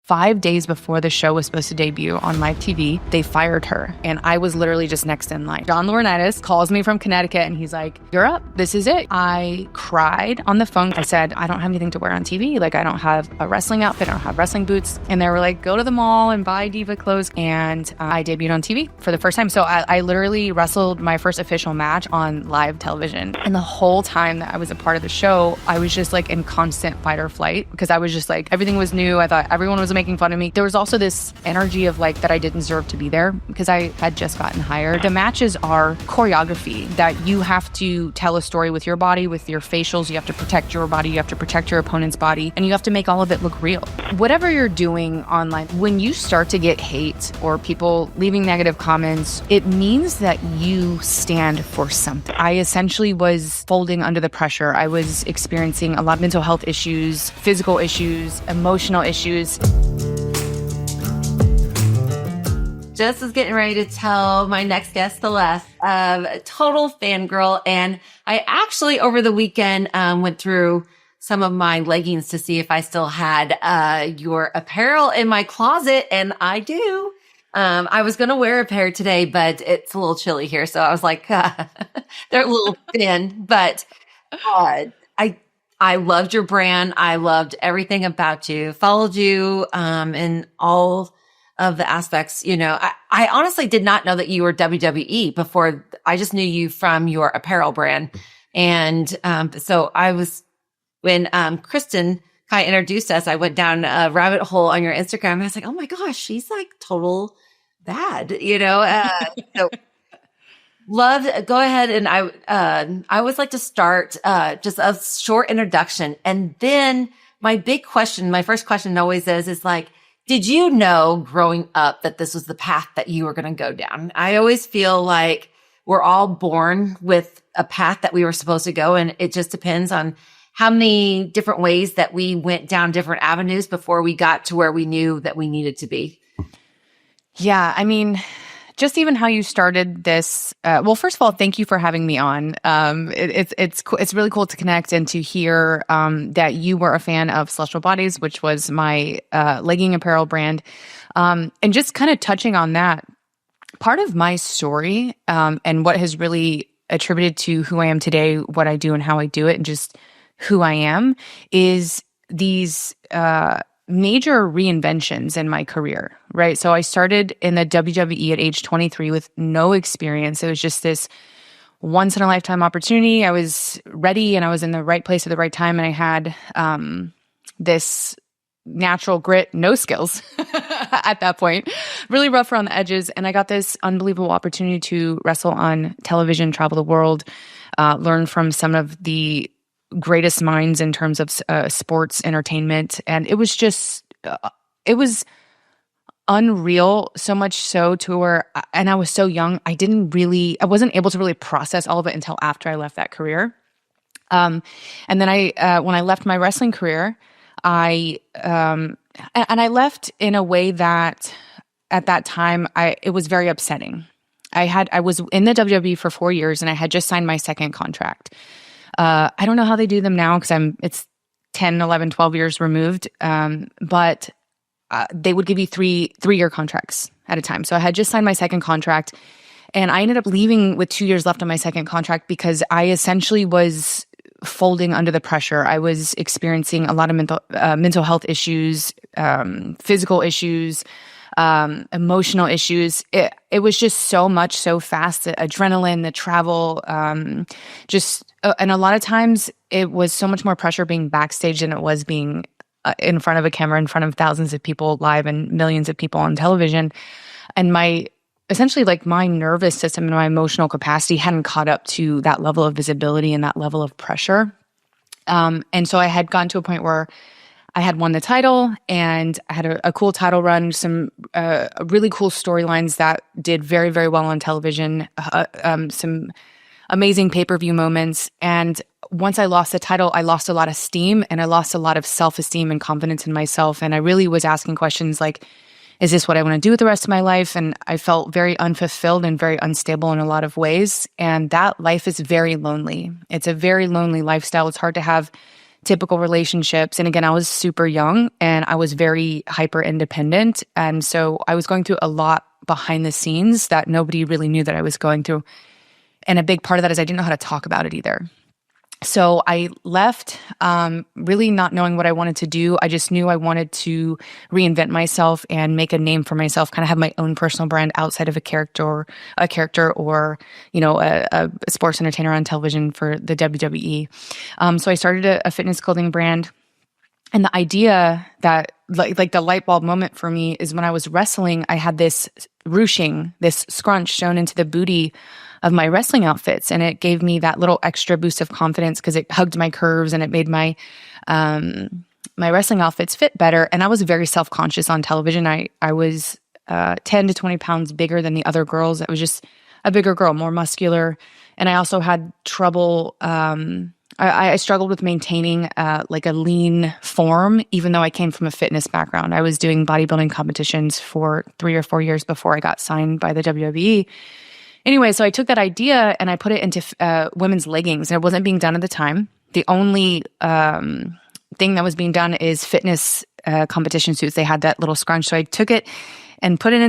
5 days before the show was supposed to debut on live TV, they fired her. And I was literally just next in line. John Laurinaitis calls me from Connecticut and he's like, "You're up. This is it." I cried on the phone. I said, "I don't have anything to wear on TV. Like, I don't have a wrestling outfit. I don't have wrestling boots." And they were like, "Go to the mall and buy diva clothes." And I debuted on TV for the first time. So I literally wrestled my first official match on live television. And the whole time that I was a part of the show, I was just like in constant fight or flight because I was just like, everything was new. I thought everyone was making fun of me. There was also this energy of like that I didn't deserve to be there because I had just gotten hired. The matches are choreography that you have to tell a story with your body, with your facials. You have to protect your body. You have to protect your opponent's body, and you have to make all of it look real. Whatever you're doing online, when you start to get hate or people leaving negative comments, it means that you stand for something. I essentially was folding under the pressure. I was experiencing a lot of mental health issues, physical issues, emotional issues. Just was getting ready to tell my next guest, Celeste, a total fangirl. And I actually, over the weekend, went through some of my leggings to see if I still had your apparel in my closet. And I do. I was going to wear a pair today, but it's a little chilly here. So I was like, they're a little thin. But I loved your brand. I loved everything about you. Followed you in all of the aspects. You know, I honestly did not know that you were WWE before. I just knew you from your apparel brand. And so I was, when Kristen kind of introduced us, I went down a rabbit hole on your Instagram. And I was like, oh my gosh, she's like total bad, you know? So love, go ahead. And I always like to start just a short introduction. And then my first question always is like, did you know growing up that this was the path that you were going to go down? I always feel like we're all born with a path that we were supposed to go. And it just depends on how many different ways that we went down different avenues before we got to where we knew that we needed to be. Yeah. I mean, just even how you started this. Well, first of all, thank you for having me on. It's really cool to connect and to hear that you were a fan of Celestial Bodies, which was my legging apparel brand. And just kind of touching on that, part of my story and what has really attributed to who I am today, what I do and how I do it, and just who I am is these major reinventions in my career, right? So I started in the WWE at age 23 with no experience. It was just this once in a lifetime opportunity. I was ready and I was in the right place at the right time. And I had this natural grit, no skills at that point, really rough around the edges. And I got this unbelievable opportunity to wrestle on television, travel the world, learn from some of the greatest minds in terms of sports entertainment. And it was just, it was unreal, so much so to where, and I was so young, I wasn't able to really process all of it until after I left that career. And then when I left my wrestling career, and I left in a way that at that time, it was very upsetting. I was in the WWE for 4 years and I had just signed my second contract. I don't know how they do them now because it's 10, 11, 12 years removed. But they would give you three-year contracts at a time. So I had just signed my second contract and I ended up leaving with 2 years left on my second contract because I essentially was folding under the pressure. I was experiencing a lot of mental health issues, physical issues, emotional issues. It was just so much, so fast. The adrenaline, the travel, and a lot of times it was so much more pressure being backstage than it was being in front of a camera, in front of thousands of people live and millions of people on television. And essentially like my nervous system and my emotional capacity hadn't caught up to that level of visibility and that level of pressure. And so I had gotten to a point where I had won the title and I had a cool title run, some really cool storylines that did very, very well on television, some amazing pay-per-view moments. And once I lost the title, I lost a lot of steam and I lost a lot of self-esteem and confidence in myself. And I really was asking questions like, is this what I want to do with the rest of my life? And I felt very unfulfilled and very unstable in a lot of ways. And that life is very lonely. It's a very lonely lifestyle. It's hard to have typical relationships. And again, I was super young and I was very hyper independent. And so I was going through a lot behind the scenes that nobody really knew that I was going through. And a big part of that is I didn't know how to talk about it either. So I left really not knowing what I wanted to do. I just knew I wanted to reinvent myself and make a name for myself, kind of have my own personal brand outside of a character or, a sports entertainer on television for the WWE. So I started a fitness clothing brand. And the idea that like the light bulb moment for me is when I was wrestling, I had this ruching, this scrunch sewn into the booty of my wrestling outfits. And it gave me that little extra boost of confidence because it hugged my curves and it made my wrestling outfits fit better. And I was very self-conscious on television. I was 10 to 20 pounds bigger than the other girls. I was just a bigger girl, more muscular. And I also had trouble, I struggled with maintaining like a lean form, even though I came from a fitness background. I was doing bodybuilding competitions for 3 or 4 years before I got signed by the WWE. Anyway, so I took that idea and I put it into women's leggings, and it wasn't being done at the time. The only thing that was being done is fitness competition suits. They had that little scrunch. So I took it and put it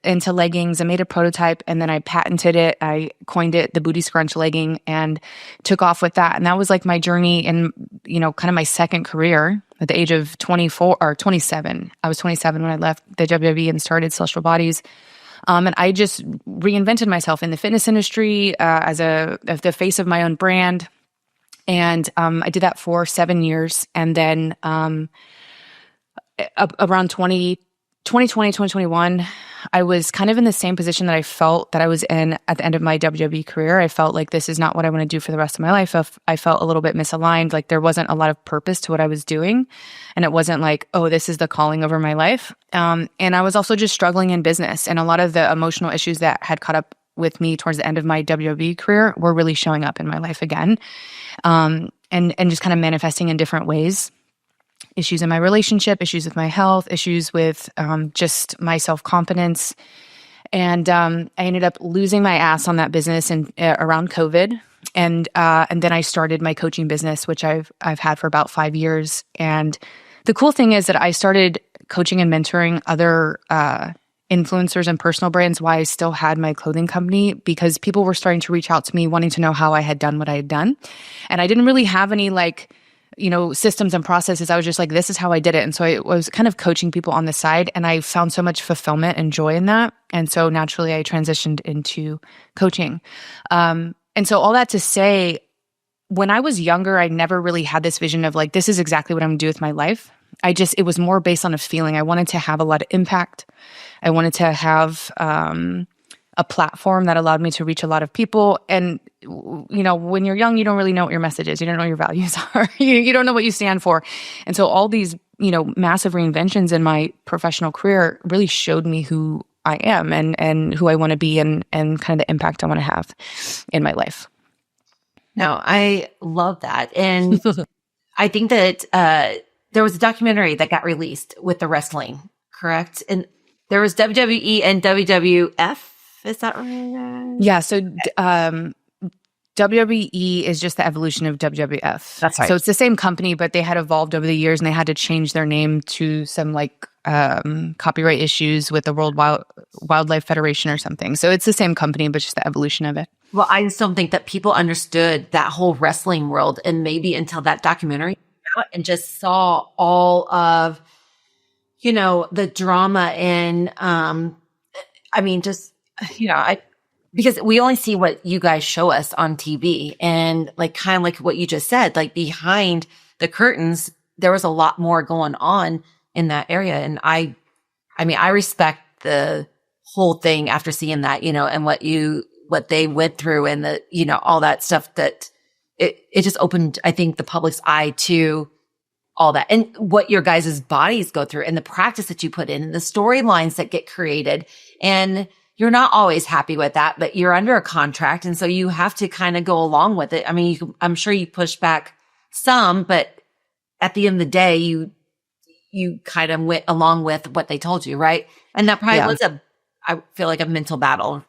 into leggings. I made a prototype and then I patented it. I coined it the booty scrunch legging and took off with that. And that was like my journey in, kind of my second career at the age of 24 or 27. I was 27 when I left the WWE and started Celestial Bodies. And I just reinvented myself in the fitness industry as the face of my own brand. And I did that for 7 years. And then around 2020, 2021, I was kind of in the same position that I felt that I was in at the end of my WWE career. I felt like this is not what I want to do for the rest of my life. I felt a little bit misaligned, like there wasn't a lot of purpose to what I was doing. And it wasn't like, oh, this is the calling over my life. And I was also just struggling in business. And a lot of the emotional issues that had caught up with me towards the end of my WWE career were really showing up in my life again. And just kind of manifesting in different ways. Issues in my relationship, issues with my health, issues with just my self-confidence. And I ended up losing my ass on that business around COVID. And then I started my coaching business, which I've had for about 5 years. And the cool thing is that I started coaching and mentoring other influencers and personal brands while I still had my clothing company, because people were starting to reach out to me wanting to know how I had done what I had done. And I didn't really have any systems and processes. I was just like, this is how I did it. And so I was kind of coaching people on the side, and I found so much fulfillment and joy in that. And so naturally I transitioned into coaching. And so all that to say, when I was younger, I never really had this vision of like, this is exactly what I'm gonna do with my life. It was more based on a feeling. I wanted to have a lot of impact. I wanted to have a platform that allowed me to reach a lot of people. And, when you're young, you don't really know what your message is. You don't know what your values are. You don't know what you stand for. And so all these, massive reinventions in my professional career really showed me who I am and who I want to be and kind of the impact I want to have in my life. No, I love that. And I think that there was a documentary that got released with the wrestling, correct? And there was WWE and WWF. Is that right? Yeah. So WWE is just the evolution of WWF. That's right. So it's the same company, but they had evolved over the years and they had to change their name to some copyright issues with the World Wildlife Federation or something. So it's the same company, but just the evolution of it. Well, I just don't think that people understood that whole wrestling world, and maybe until that documentary came out and just saw all of, the drama and, because we only see what you guys show us on TV, and kind of like what you just said, like behind the curtains, there was a lot more going on in that area. And I respect the whole thing after seeing that, and what they went through and all that stuff, that it just opened, I think, the public's eye to all that and what your guys' bodies go through and the practice that you put in and the storylines that get created. And you're not always happy with that, but you're under a contract. And so you have to kind of go along with it. I'm sure you push back some, but at the end of the day, you kind of went along with what they told you, right? And that probably was I feel like a mental battle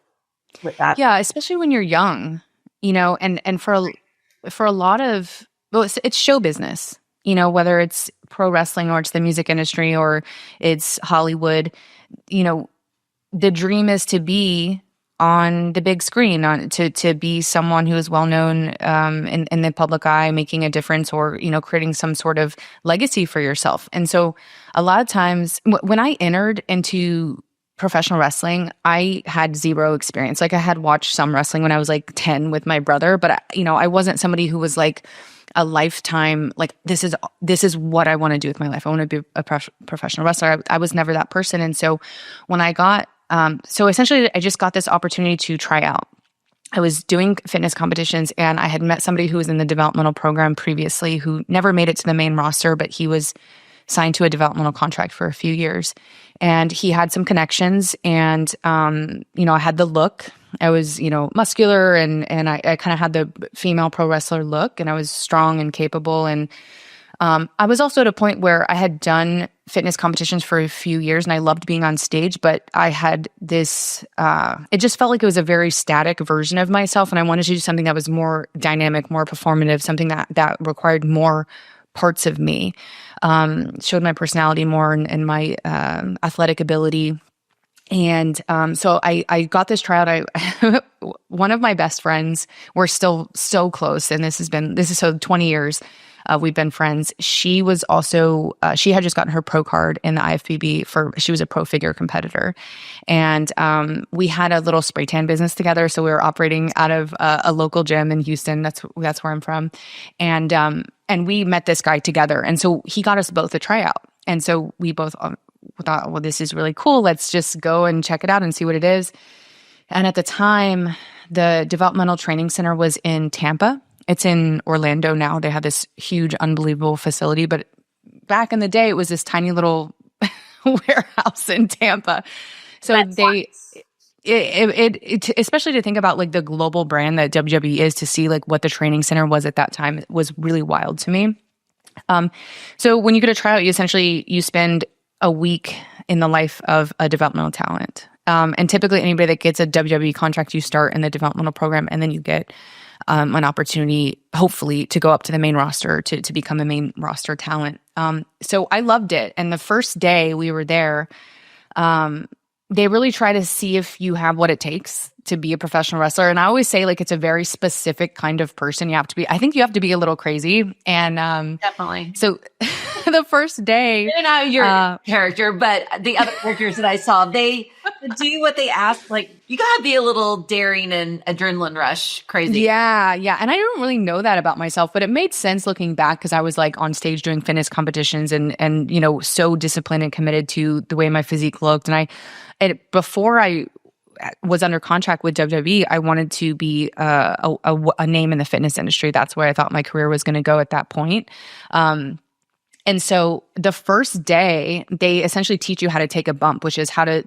with that. Yeah, especially when you're young, and for a lot of, it's show business. whether it's pro wrestling or it's the music industry or it's Hollywood, you know, the dream is to be on the big screen, to be someone who is well known in the public eye, making a difference, or creating some sort of legacy for yourself. And so, a lot of times when I entered into professional wrestling, I had zero experience. Like I had watched some wrestling when I was like 10 with my brother, but I wasn't somebody who was like a lifetime, like this is what I want to do with my life. I want to be a professional wrestler. I was never that person. And so when I got so essentially, I just got this opportunity to try out. I was doing fitness competitions, and I had met somebody who was in the developmental program previously who never made it to the main roster, but he was signed to a developmental contract for a few years. And he had some connections, and, I had the look. I was, muscular, and I kind of had the female pro wrestler look, and I was strong and capable. And I was also at a point where I had done fitness competitions for a few years and I loved being on stage, but I had this, it just felt like it was a very static version of myself. And I wanted to do something that was more dynamic, more performative, something that required more parts of me, showed my personality more and my athletic ability. And so I got this tryout. One of my best friends, we're still so close, and this is so 20 years. We've been friends. She was also, she had just gotten her pro card in the IFBB she was a pro figure competitor. And we had a little spray tan business together. So we were operating out of a local gym in Houston. That's where I'm from. And we met this guy together. And so he got us both a tryout. And so we both thought, well, this is really cool. Let's just go and check it out and see what it is. And at the time, the developmental training center was in Tampa. It's in Orlando now. They have this huge, unbelievable facility. But back in the day, it was this tiny little warehouse in Tampa. So especially to think about like the global brand that WWE is, to see like what the training center was at that time, it was really wild to me. So when you get a tryout, you spend a week in the life of a developmental talent. And typically anybody that gets a WWE contract, you start in the developmental program, and then you get an opportunity, hopefully, to go up to the main roster, to become a main roster talent. So I loved it. And the first day we were there, they really try to see if you have what it takes to be a professional wrestler. And I always say, like, it's a very specific kind of person you have to be. I think you have to be a little crazy. And definitely. So the first day, not your character, but the other characters that I saw, they do what they ask. Like, you gotta be a little daring and adrenaline rush crazy. Yeah. And I didn't really know that about myself, but it made sense looking back, because I was like on stage doing fitness competitions and so disciplined and committed to the way my physique looked. And before I was under contract with WWE, I wanted to be a name in the fitness industry. That's where I thought my career was going to go at that point. And so the first day, they essentially teach you how to take a bump, which is how to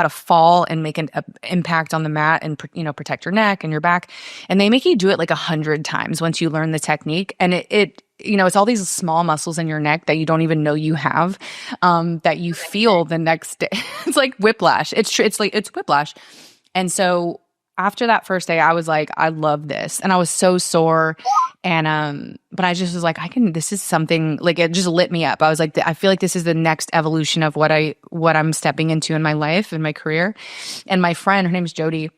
fall and make an impact on the mat and protect your neck and your back. And they make you do it like 100 times once you learn the technique. And it's all these small muscles in your neck that you don't even know you have, that you feel the next day. It's like whiplash. It's whiplash. And so after that first day, I was like, I love this. And I was so sore. And, but I just was like, this is something, like, it just lit me up. I was like, I feel like this is the next evolution of what I'm stepping into in my life and my career. And my friend, her name is Jody,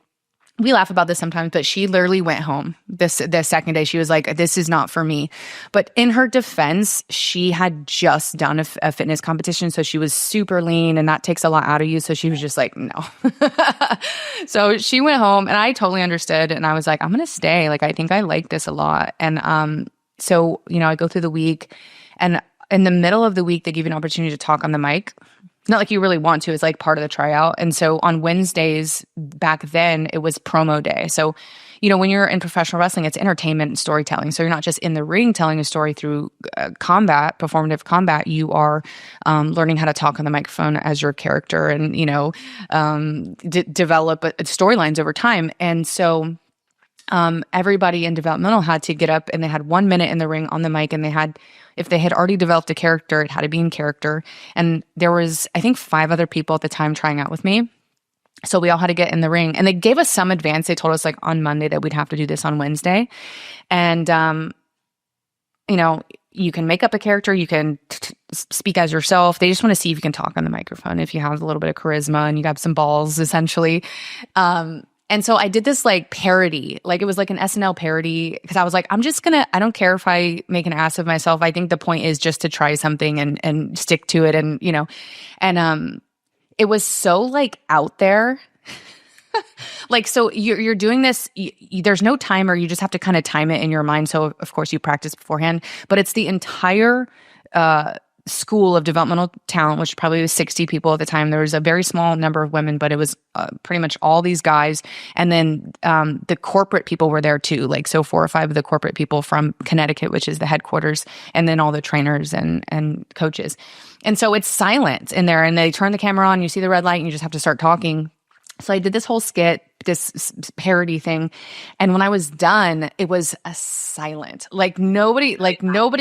we laugh about this sometimes, but she literally went home the second day. She was like, this is not for me. But in her defense, she had just done a fitness competition. So she was super lean, and that takes a lot out of you. So she was just like, no. So she went home, and I totally understood. And I was like, I'm going to stay. Like, I think I like this a lot. And so, I go through the week, and in the middle of the week, they give you an opportunity to talk on the mic. Not like you really want to. It's like part of the tryout. And so on Wednesdays back then, it was promo day. So, when you're in professional wrestling, it's entertainment and storytelling. So you're not just in the ring telling a story through combat, performative combat. You are learning how to talk on the microphone as your character and, develop storylines over time. And so everybody in developmental had to get up, and they had 1 minute in the ring on the mic, and if they had already developed a character, it had to be in character. And there was, I think, 5 other people at the time trying out with me. So we all had to get in the ring, and they gave us some advance. They told us like on Monday that we'd have to do this on Wednesday. And, you can make up a character, you can speak as yourself. They just want to see if you can talk on the microphone, if you have a little bit of charisma and you got some balls, essentially. And so I did this like parody, like it was like an SNL parody, because I was like, I don't care if I make an ass of myself. I think the point is just to try something and stick to it. And, and it was so like out there. Like, so you're doing this, there's no timer. You just have to kind of time it in your mind. So of course you practice beforehand, but it's the entire school of developmental talent, which probably was 60 people at the time. There was a very small number of women, but it was pretty much all these guys. And then the corporate people were there too. Like, so 4 or 5 of the corporate people from Connecticut, which is the headquarters, and then all the trainers and coaches. And so it's silent in there, and they turn the camera on, you see the red light, and you just have to start talking. So I did this whole skit, this parody thing. And when I was done, it was a silent. Like nobody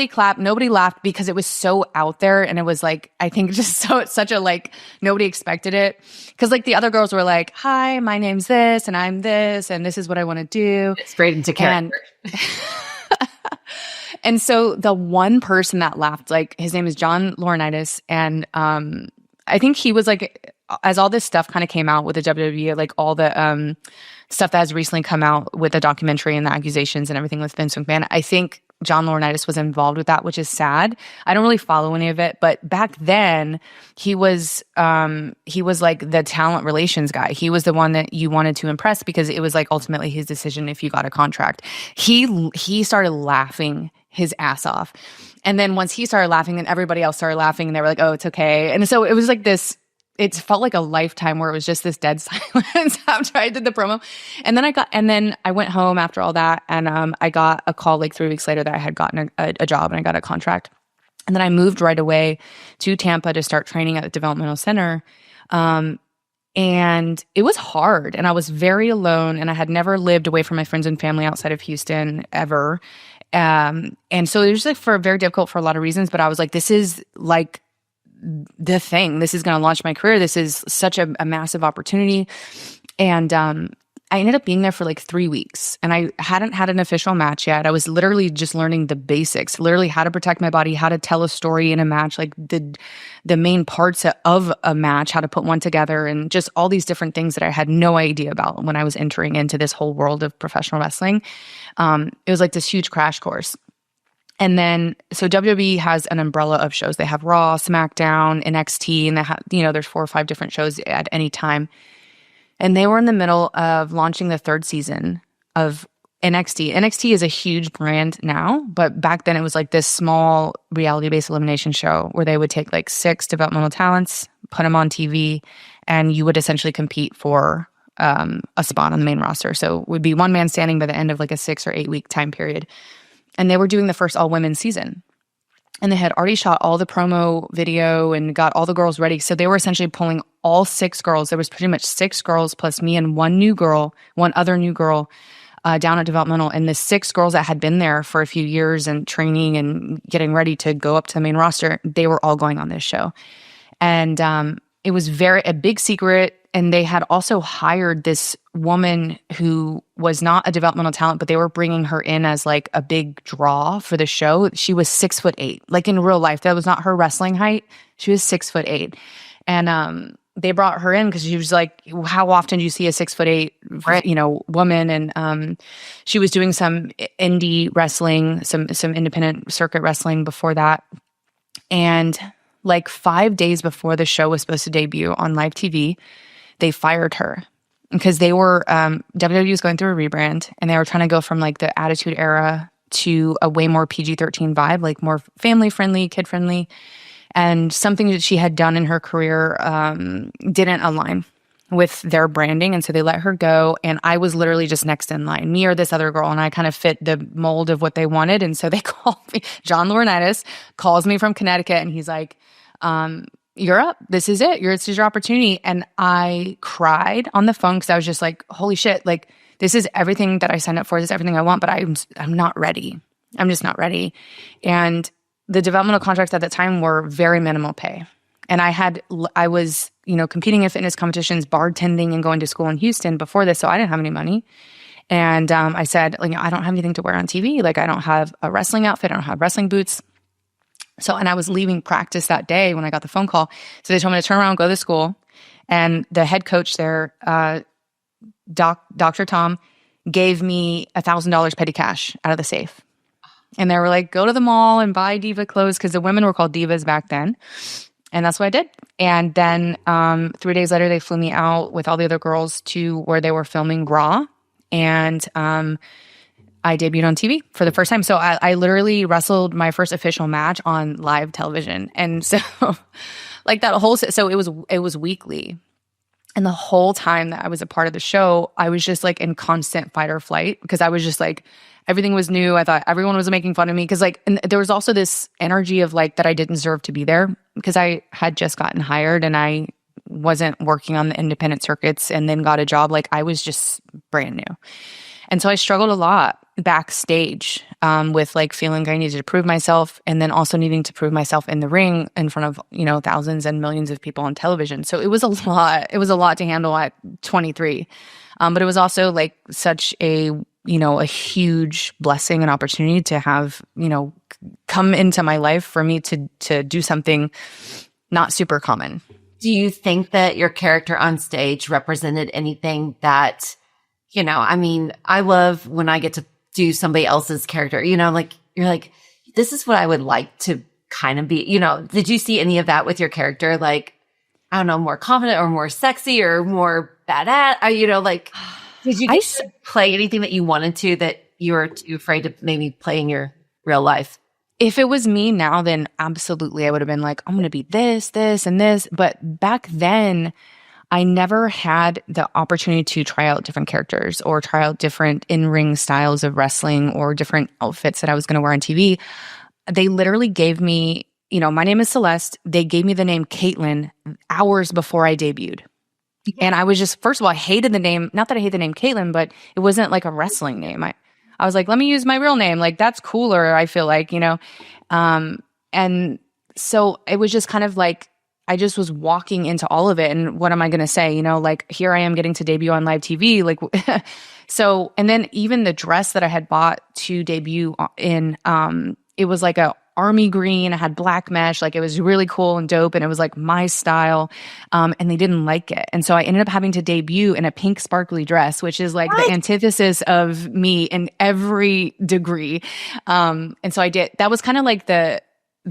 clapped, nobody laughed, because it was so out there. And it was like, I think just such a like, nobody expected it. Cause like the other girls were like, hi, my name's this and I'm this and this is what I want to do. Straight into character. And so the one person that laughed, like his name is John Laurinaitis. And I think he was like, as all this stuff kind of came out with the WWE, like all the stuff that has recently come out with the documentary and the accusations and everything with Vince McMahon, I think John Laurinaitis was involved with that, which is sad. I don't really follow any of it, but back then he was like the talent relations guy. He was the one that you wanted to impress, because it was like ultimately his decision if you got a contract. He started laughing his ass off. And then once he started laughing, then everybody else started laughing, and they were like, oh, it's okay. And so it was like this, it felt like a lifetime where it was just this dead silence after I did the promo. And then I went home after all that, and I got a call like 3 weeks later that I had gotten a job and I got a contract. And then I moved right away to Tampa to start training at the developmental center. And it was hard, and I was very alone, and I had never lived away from my friends and family outside of Houston ever. And so it was like very difficult for a lot of reasons, but I was like, this is like the thing. This is going to launch my career. This is such a massive opportunity. And I ended up being there for like 3 weeks, and I hadn't had an official match yet. I was literally just learning the basics, literally how to protect my body, how to tell a story in a match, like the main parts of a match, how to put one together, and just all these different things that I had no idea about when I was entering into this whole world of professional wrestling. It was like this huge crash course. And then, so WWE has an umbrella of shows. They have Raw, SmackDown, NXT, and they have, there's 4 or 5 different shows at any time. And they were in the middle of launching the 3rd season of NXT. NXT is a huge brand now, but back then it was like this small reality-based elimination show where they would take like 6 developmental talents, put them on TV, and you would essentially compete for a spot on the main roster. So it would be one man standing by the end of like a 6 or 8 week time period. And they were doing the first all-women season. And they had already shot all the promo video and got all the girls ready. So they were essentially pulling all 6 girls. There was pretty much 6 girls plus me and one other new girl down at developmental. And the 6 girls that had been there for a few years and training and getting ready to go up to the main roster, they were all going on this show. And it was a big secret. And they had also hired this woman who was not a developmental talent, but they were bringing her in as like a big draw for the show. She was 6'8", like in real life. That was not her wrestling height. She was 6'8". And they brought her in because she was like, how often do you see a 6'8", right, woman? And she was doing some indie wrestling, some independent circuit wrestling before that. And like 5 days before the show was supposed to debut on live TV, they fired her because they were WWE was going through a rebrand, and they were trying to go from like the Attitude Era to a way more PG-13 vibe, like more family friendly, kid friendly, and something that she had done in her career didn't align with their branding, and so they let her go. And I was literally just next in line, me or this other girl, and I kind of fit the mold of what they wanted. And so they called me. John Laurinaitis calls me from Connecticut, and he's like, you're up. This is it. This is your opportunity. And I cried on the phone because I was just like, holy shit, like this is everything that I signed up for. This is everything I want, but I'm not ready. I'm just not ready. And the developmental contracts at the time were very minimal pay. And I was, competing in fitness competitions, bartending and going to school in Houston before this. So I didn't have any money. And I said, like, I don't have anything to wear on TV. Like, I don't have a wrestling outfit. I don't have wrestling boots. So, and I was leaving practice that day when I got the phone call. So they told me to turn around, go to school. And the head coach there, Dr. Tom, gave me $1,000 petty cash out of the safe. And they were like, go to the mall and buy diva clothes, because the women were called divas back then. And that's what I did. And then 3 days later, they flew me out with all the other girls to where they were filming Raw. And I debuted on TV for the first time. So I literally wrestled my first official match on live television. And so like that whole, so it was weekly. And the whole time that I was a part of the show, I was just like in constant fight or flight, because I was just like, everything was new. I thought everyone was making fun of me, because like, and there was also this energy of like that I didn't deserve to be there, because I had just gotten hired and I wasn't working on the independent circuits and then got a job. Like I was just brand new. And so I struggled a lot backstage with like feeling I needed to prove myself, and then also needing to prove myself in the ring in front of, you know, thousands and millions of people on television. So it was a lot. It was a lot to handle at 23. But it was also like such a, you know, a huge blessing and opportunity to have, you know, come into my life for me to do something not super common. Do you think that your character on stage represented anything that, you know, I mean, I love when I get to do somebody else's character, you know, like you're like, this is what I would like to kind of be, you know. Did you see any of that with your character? Like, I don't know, more confident or more sexy or more badass, you know, like, did you get to play anything that you wanted to that you were too afraid to maybe play in your real life? If it was me now, then absolutely I would have been like, I'm going to be this, this, and this. But back then, I never had the opportunity to try out different characters or try out different in-ring styles of wrestling or different outfits that I was going to wear on TV. They literally gave me, you know, my name is Celeste. They gave me the name Kaitlyn hours before I debuted. And I was just, first of all, I hated the name. Not that I hate the name Kaitlyn, but it wasn't like a wrestling name. I was like, let me use my real name. Like, that's cooler, I feel like, you know. And so it was just kind of like, I just was walking into all of it. And what am I going to say? You know, like, here I am getting to debut on live TV. Like, so, and then even the dress that I had bought to debut in, it was like a army green. I had black mesh. Like, it was really cool and dope. And it was like my style. And they didn't like it. And so I ended up having to debut in a pink sparkly dress, which is like the antithesis of me in every degree. And so I did, that was kind of like the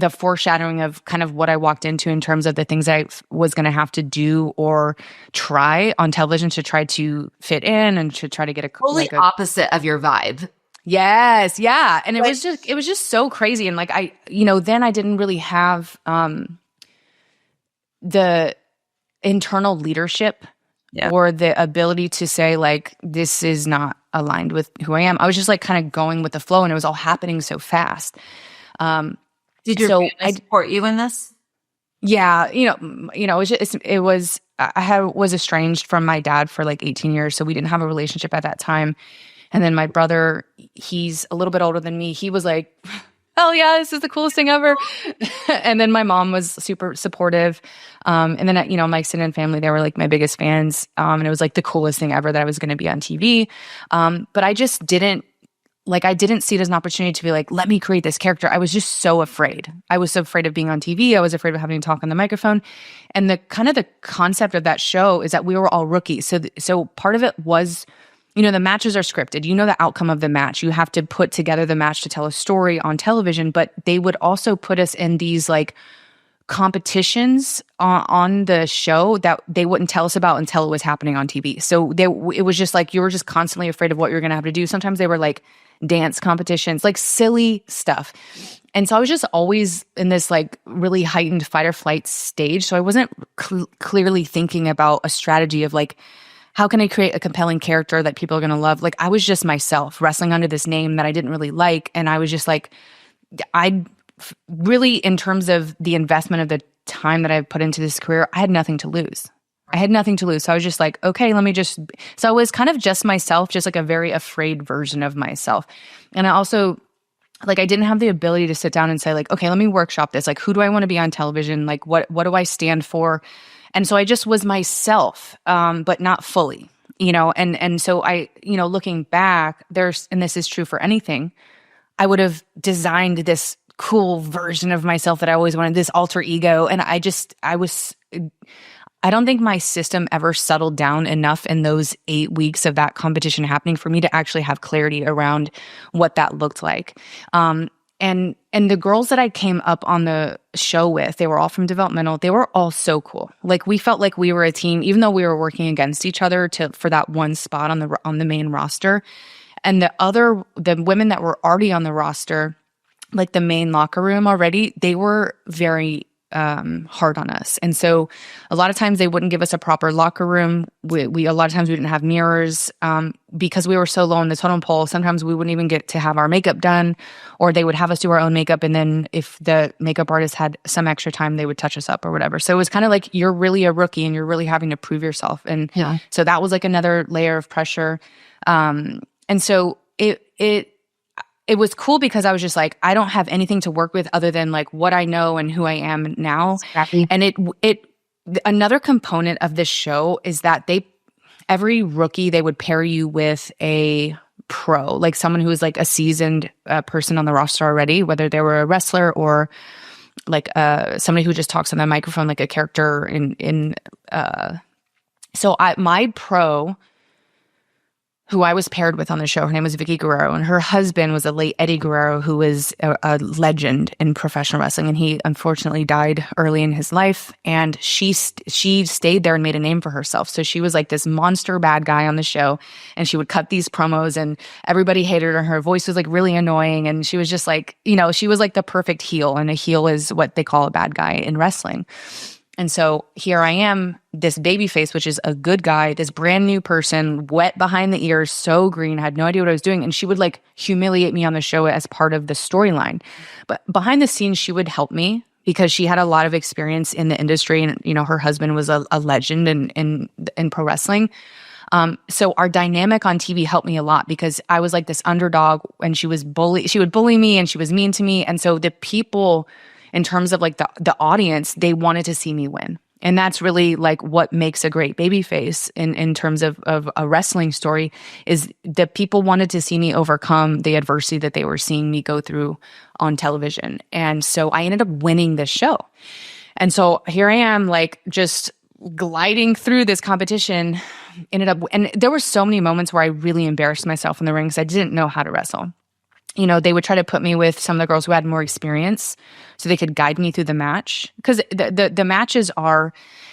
foreshadowing of kind of what I walked into in terms of the things I was going to have to do or try on television to try to fit in and to try to get a totally like opposite of your vibe. Yes, yeah, and it was just so crazy, and like I, you know, then I didn't really have the internal leadership or the ability to say like, this is not aligned with who I am. I was just like kind of going with the flow, and it was all happening so fast. Did your family support you in this? Yeah, it was was estranged from my dad for like 18 years, so we didn't have a relationship at that time. And then my brother, he's a little bit older than me. He was like, hell yeah, this is the coolest thing ever. And then my mom was super supportive. And then, you know, my extended family, they were like my biggest fans. And it was like the coolest thing ever that I was going to be on TV. But I just didn't, like, I didn't see it as an opportunity to be like, let me create this character. I was just so afraid. I was so afraid of being on TV. I was afraid of having to talk on the microphone. And the kind of the concept of that show is that we were all rookies. So part of it was, you know, the matches are scripted. You know the outcome of the match. You have to put together the match to tell a story on television, but they would also put us in these like competitions on the show that they wouldn't tell us about until it was happening on TV. So it was just like, you were just constantly afraid of what you're going to have to do. Sometimes they were like dance competitions, like silly stuff. And so I was just always in this like really heightened fight or flight stage. So I wasn't clearly thinking about a strategy of like, how can I create a compelling character that people are going to love? Like, I was just myself wrestling under this name that I didn't really like. And I was just like, I really, in terms of the investment of the time that I put into this career, I had nothing to lose. So I was just like, okay, so I was kind of just myself, just like a very afraid version of myself. And I also, like, I didn't have the ability to sit down and say like, okay, let me workshop this. Like, who do I want to be on television? Like, what do I stand for? And so I just was myself, but not fully, you know, and so I, you know, looking back, and this is true for anything, I would have designed this cool version of myself that I always wanted, this alter ego. And I don't think my system ever settled down enough in those 8 weeks of that competition happening for me to actually have clarity around what that looked like. And the girls that I came up on the show with, they were all from developmental. They were all so cool. Like, we felt like we were a team, even though we were working against each other for that one spot on the main roster. And the women that were already on the roster, like the main locker room already, they were very hard on us. And so a lot of times they wouldn't give us a proper locker room. We a lot of times we didn't have mirrors because we were so low on the totem pole. Sometimes we wouldn't even get to have our makeup done, or they would have us do our own makeup. And then if the makeup artist had some extra time, they would touch us up or whatever. So it was kind of like, you're really a rookie and you're really having to prove yourself. And so that was like another layer of pressure. And so it was cool because I was just like, I don't have anything to work with other than like what I know and who I am now. Exactly. And another component of this show is that every rookie, they would pair you with a pro, like someone who is like a seasoned person on the roster already, whether they were a wrestler or like somebody who just talks on the microphone, like a character so my pro, who I was paired with on the show, her name was Vicky Guerrero, and her husband was the late Eddie Guerrero, who was a legend in professional wrestling, and he unfortunately died early in his life. And she stayed there and made a name for herself. So she was like this monster bad guy on the show, and she would cut these promos, and everybody hated her. Her voice was like really annoying, and she was just like, she was like the perfect heel, and a heel is what they call a bad guy in wrestling. And so here I am, this baby face, which is a good guy, this brand new person, wet behind the ears, so green, had no idea what I was doing. And she would like humiliate me on the show as part of the storyline. But behind the scenes, she would help me because she had a lot of experience in the industry. And, her husband was a legend in pro wrestling. So our dynamic on TV helped me a lot because I was like this underdog, and she would bully me, and she was mean to me. And so the people, in terms of like the audience, they wanted to see me win. And that's really like what makes a great babyface in terms of a wrestling story, is that people wanted to see me overcome the adversity that they were seeing me go through on television. And so I ended up winning this show. And so here I am, like just gliding through this competition, and there were so many moments where I really embarrassed myself in the ring because I didn't know how to wrestle. They would try to put me with some of the girls who had more experience so they could guide me through the match. Because the matches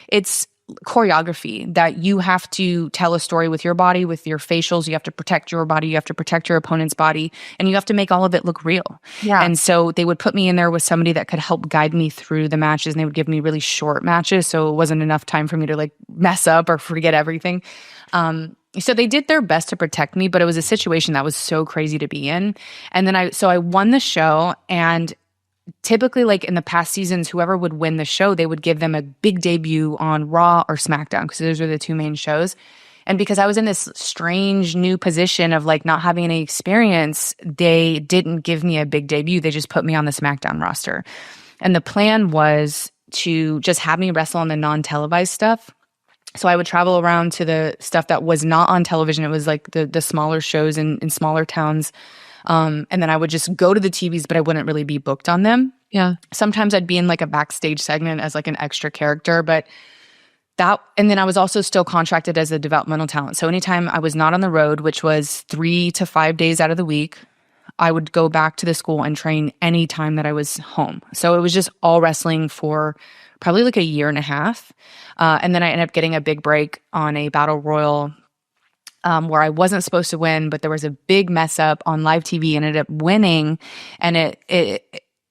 it's choreography that you have to tell a story with your body, with your facials. You have to protect your body. You have to protect your opponent's body. And you have to make all of it look real. Yeah. And so they would put me in there with somebody that could help guide me through the matches. And they would give me really short matches. So it wasn't enough time for me to like mess up or forget everything. So they did their best to protect me, but it was a situation that was so crazy to be in. And then I won the show, and typically like in the past seasons, whoever would win the show, they would give them a big debut on Raw or SmackDown because those were the two main shows. And because I was in this strange new position of like not having any experience, they didn't give me a big debut. They just put me on the SmackDown roster. And the plan was to just have me wrestle on the non-televised stuff. So I would travel around to the stuff that was not on television. It was like the smaller shows in smaller towns. And then I would just go to the TVs, but I wouldn't really be booked on them. Yeah. Sometimes I'd be in like a backstage segment as like an extra character, and then I was also still contracted as a developmental talent. So anytime I was not on the road, which was 3 to 5 days out of the week, I would go back to the school and train any time that I was home. So it was just all wrestling for probably like a year and a half. And then I ended up getting a big break on a battle royal where I wasn't supposed to win, but there was a big mess up on live TV and ended up winning. And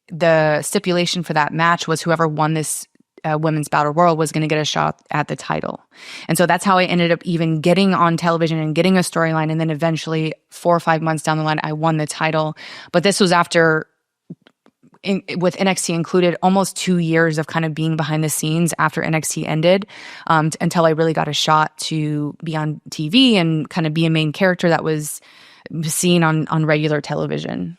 the stipulation for that match was whoever won this women's battle royal was going to get a shot at the title. And so that's how I ended up even getting on television and getting a storyline. And then eventually 4 or 5 months down the line, I won the title. But this was after, with NXT included, almost 2 years of kind of being behind the scenes after NXT ended, until I really got a shot to be on TV and kind of be a main character that was seen on regular television.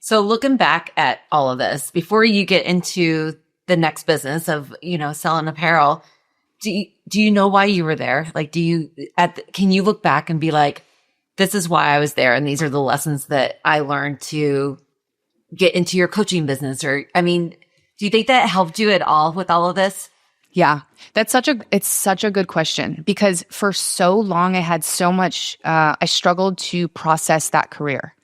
So looking back at all of this, before you get into the next business of, selling apparel, do you know why you were there? Like, can you look back and be like, this is why I was there, and these are the lessons that I learned to get into your coaching business? Or, I mean, do you think that helped you at all with all of this? Yeah, it's such a good question, because for so long I had so much, I struggled to process that career.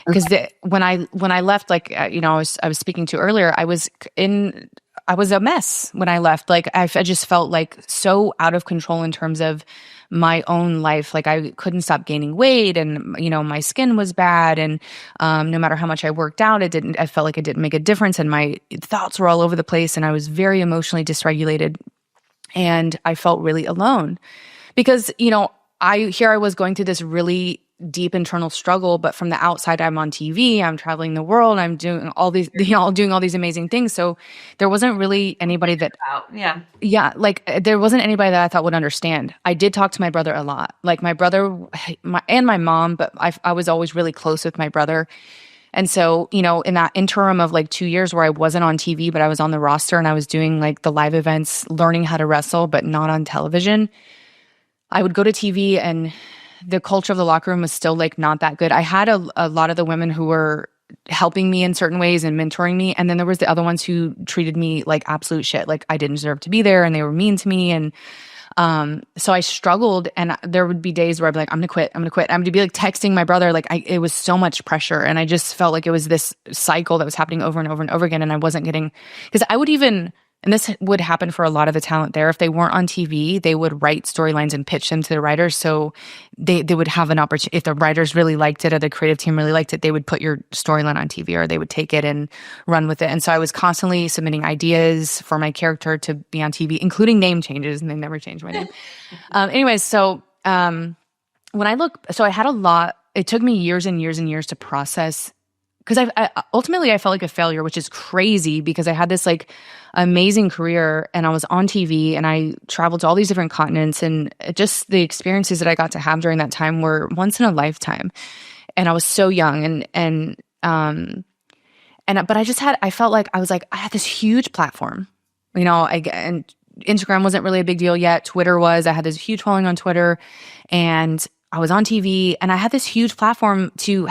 Because when I left, like, I was speaking to earlier, I was a mess when I left. Like, I just felt like so out of control in terms of my own life. Like, I couldn't stop gaining weight, and my skin was bad, and no matter how much I worked out, I felt like it didn't make a difference, and my thoughts were all over the place, and I was very emotionally dysregulated, and I felt really alone because I was going through this really deep internal struggle, but from the outside, I'm on TV, I'm traveling the world, I'm doing all these, doing all these amazing things. So there wasn't really anybody that, like there wasn't anybody that I thought would understand. I did talk to my brother a lot, like my brother, and my mom, but I was always really close with my brother. And so, in that interim of like 2 years where I wasn't on TV, but I was on the roster and I was doing like the live events, learning how to wrestle, but not on television, I would go to TV and the culture of the locker room was still like not that good. I had a lot of the women who were helping me in certain ways and mentoring me. And then there was the other ones who treated me like absolute shit. Like I didn't deserve to be there, and they were mean to me. And so I struggled, and there would be days where I'd be like, I'm gonna quit. I'm gonna be like texting my brother. Like it was so much pressure. And I just felt like it was this cycle that was happening over and over and over again. And I wasn't getting, because I would even, and this would happen for a lot of the talent there, if they weren't on TV, they would write storylines and pitch them to the writers. So they would have an opportunity. If the writers really liked it or the creative team really liked it, they would put your storyline on TV, or they would take it and run with it. And so I was constantly submitting ideas for my character to be on TV, including name changes, and they never changed my name. Anyways, so when I look, so I had a lot, it took me years and years and years to process, because I ultimately I felt like a failure, which is crazy because I had this like amazing career and I was on TV and I traveled to all these different continents, and just the experiences that I got to have during that time were once in a lifetime. And I was so young, but I felt like I had this huge platform, and Instagram wasn't really a big deal yet. Twitter was. I had this huge following on Twitter, and I was on TV, and I had this huge platform to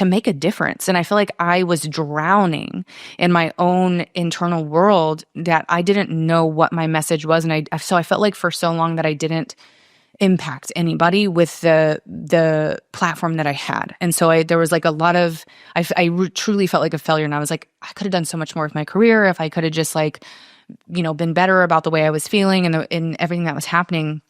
make a difference. And I feel like I was drowning in my own internal world that I didn't know what my message was. And so I felt like for so long that I didn't impact anybody with the platform that I had. And so there was like a lot of, truly felt like a failure. And I was like, I could have done so much more with my career if I could have just been better about the way I was feeling and in everything that was happening.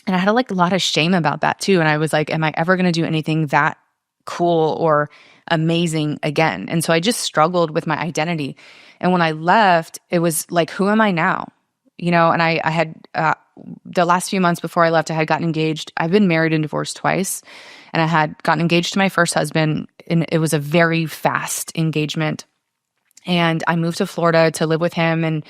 And I had a lot of shame about that too. And I was like, am I ever going to do anything that cool or amazing again? And so I just struggled with my identity. And when I left, it was like, who am I now? And I had, the last few months before I left, I had gotten engaged. I've been married and divorced twice. And I had gotten engaged to my first husband, and it was a very fast engagement. And I moved to Florida to live with him, and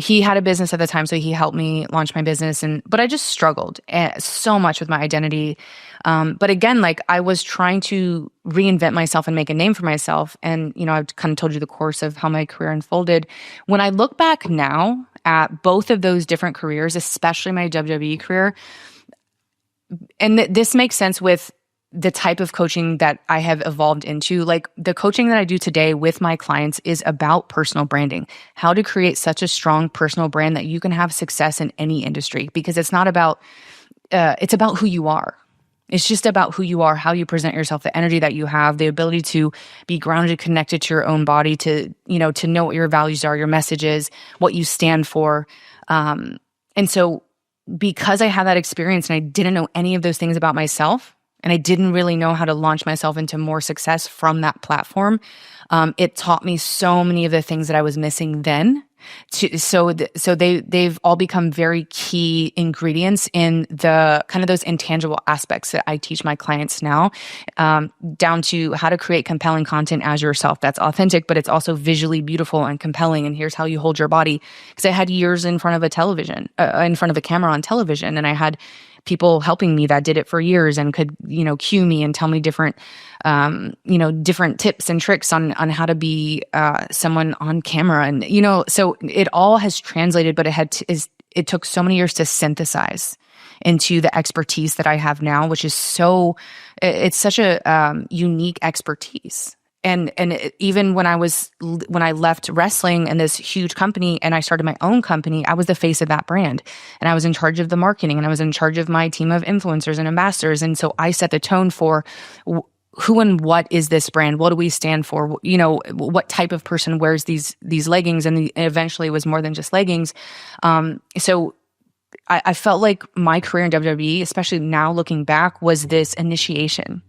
he had a business at the time, so he helped me launch my business. But I just struggled so much with my identity. But again, I was trying to reinvent myself and make a name for myself. And I've kind of told you the course of how my career unfolded. When I look back now at both of those different careers, especially my WWE career, and this makes sense with the type of coaching that I have evolved into. Like the coaching that I do today with my clients is about personal branding, how to create such a strong personal brand that you can have success in any industry, because it's not about, it's about who you are. It's just about who you are, how you present yourself, the energy that you have, the ability to be grounded, connected to your own body, to know what your values are, your messages, what you stand for. And so because I had that experience and I didn't know any of those things about myself, and I didn't really know how to launch myself into more success from that platform, it taught me so many of the things that I was missing then. So they've all become very key ingredients in the kind of those intangible aspects that I teach my clients now, down to how to create compelling content as yourself that's authentic, but it's also visually beautiful and compelling. And here's how you hold your body. Because I had years in front of a television, in front of a camera on television, and I had people helping me that did it for years and could, cue me and tell me different, different tips and tricks on how to be someone on camera. And, so it all has translated, but it took so many years to synthesize into the expertise that I have now, which is it's such a unique expertise. even when I left wrestling and this huge company and I started my own company, I was the face of that brand, and I was in charge of the marketing, and I was in charge of my team of influencers and ambassadors. And so I set the tone for who and what is this brand? What do we stand for? You know, what type of person wears these leggings? And eventually it was more than just leggings. So I felt like my career in WWE, especially now looking back, was this initiation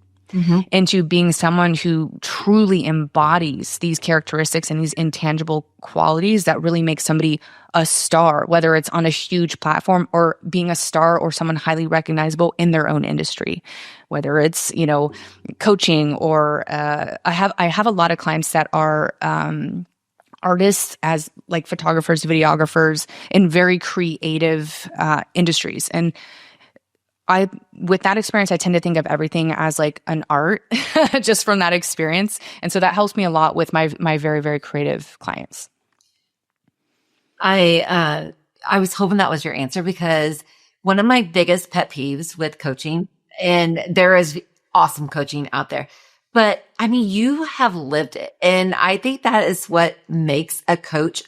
into being someone who truly embodies these characteristics and these intangible qualities that really make somebody a star, whether it's on a huge platform or being a star or someone highly recognizable in their own industry, whether it's, you know, coaching or I have a lot of clients that are artists, as like photographers, videographers in very creative industries. And with that experience, I tend to think of everything as like an art just from that experience. And so that helps me a lot with my very, very creative clients. I was hoping that was your answer, because one of my biggest pet peeves with coaching, and there is awesome coaching out there, but I mean, you have lived it. And I think that is what makes a coach,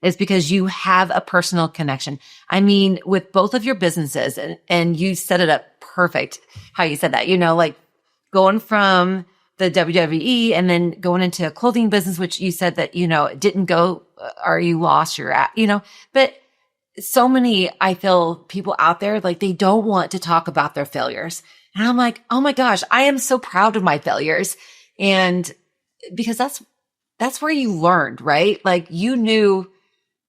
is because you have a personal connection. I mean, with both of your businesses, and you set it up perfect how you said that, you know, like going from the WWE and then going into a clothing business, which you said that, you know, it didn't go, or you lost your, you know, but so many, I feel, people out there, like they don't want to talk about their failures. And I'm like, oh my gosh, I am so proud of my failures. And because that's where you learned, right? Like you knew,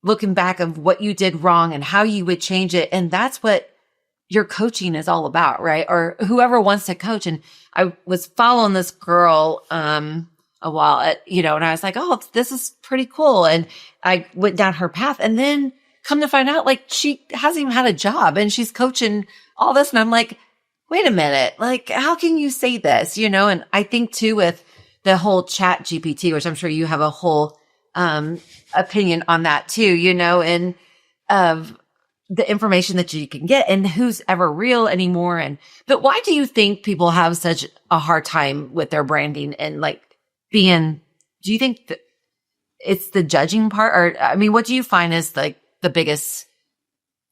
looking back, of what you did wrong and how you would change it. And that's what your coaching is all about, right? Or whoever wants to coach. And I was following this girl, a while, and I was like, oh, this is pretty cool. And I went down her path, and then come to find out, like, she hasn't even had a job and she's coaching all this. And I'm like, wait a minute, like, how can you say this? And I think too, with the whole chat GPT, which I'm sure you have a whole, opinion on that too, and of the information that you can get and who's ever real anymore. But why do you think people have such a hard time with their branding and like do you think that it's the judging part? Or, I mean, what do you find is like the biggest,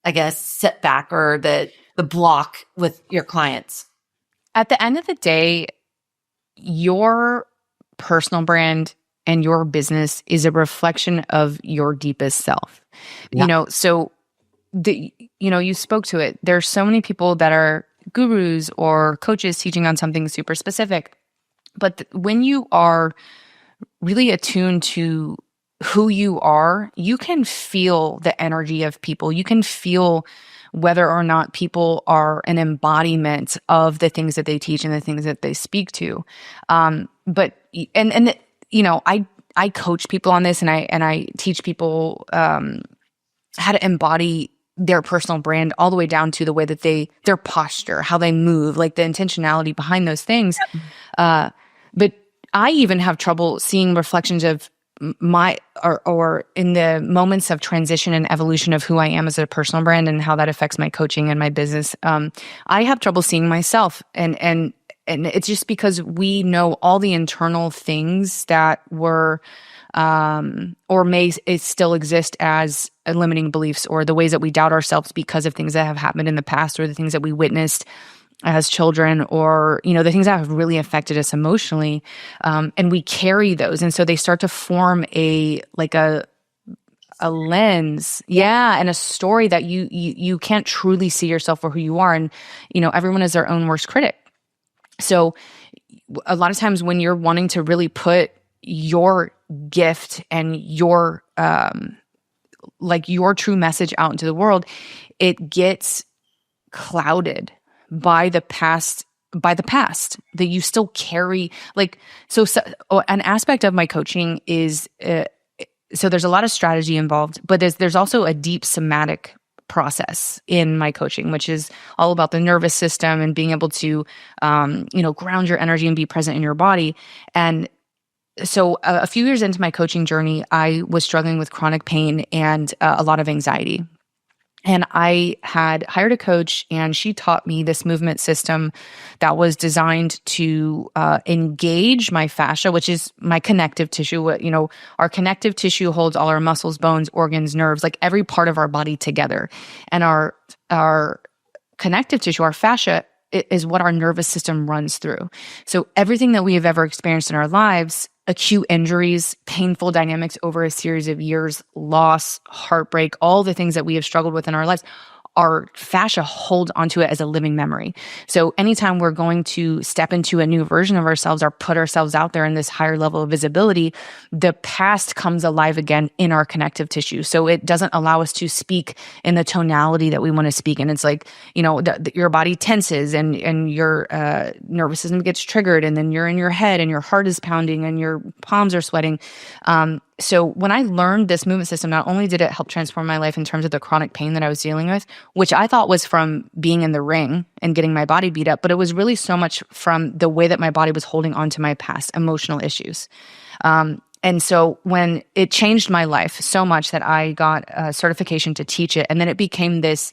I guess, setback or the block with your clients? At the end of the day, your personal brand and your business is a reflection of your deepest self. Yeah. So you spoke to it. There's so many people that are gurus or coaches teaching on something super specific. But when you are really attuned to who you are, you can feel the energy of people. You can feel whether or not people are an embodiment of the things that they teach and the things that they speak to. I coach people on this, and I teach people how to embody their personal brand all the way down to the way that their posture, how they move, like the intentionality behind those things. Yep. But I even have trouble seeing reflections of or in the moments of transition and evolution of who I am as a personal brand and how that affects my coaching and my business. I have trouble seeing myself, and it's just because we know all the internal things that were or may still exist as limiting beliefs, or the ways that we doubt ourselves because of things that have happened in the past, or the things that we witnessed as children, or the things that have really affected us emotionally, and we carry those, and so they start to form a lens, and a story that you can't truly see yourself for who you are, and everyone is their own worst critic. So a lot of times when you're wanting to really put your gift and your your true message out into the world, it gets clouded by the past that you still carry. So an aspect of my coaching is so there's a lot of strategy involved, but there's also a deep somatic process in my coaching, which is all about the nervous system and being able to ground your energy and be present in your body. And so a few years into my coaching journey, I was struggling with chronic pain and a lot of anxiety. And I had hired a coach, and she taught me this movement system that was designed to engage my fascia, which is my connective tissue. Our connective tissue holds all our muscles, bones, organs, nerves, like every part of our body together. And our connective tissue, our fascia, is what our nervous system runs through. So everything that we have ever experienced in our lives, acute injuries, painful dynamics over a series of years, loss, heartbreak, all the things that we have struggled with in our lives, our fascia holds onto it as a living memory. So anytime we're going to step into a new version of ourselves or put ourselves out there in this higher level of visibility, the past comes alive again in our connective tissue. So it doesn't allow us to speak in the tonality that we want to speak. And it's like, your body tenses, and your nervous system gets triggered, and then you're in your head and your heart is pounding and your palms are sweating. So when I learned this movement system, not only did it help transform my life in terms of the chronic pain that I was dealing with, which I thought was from being in the ring and getting my body beat up, but it was really so much from the way that my body was holding on to my past emotional issues. And so when it changed my life so much that I got a certification to teach it, and then it became this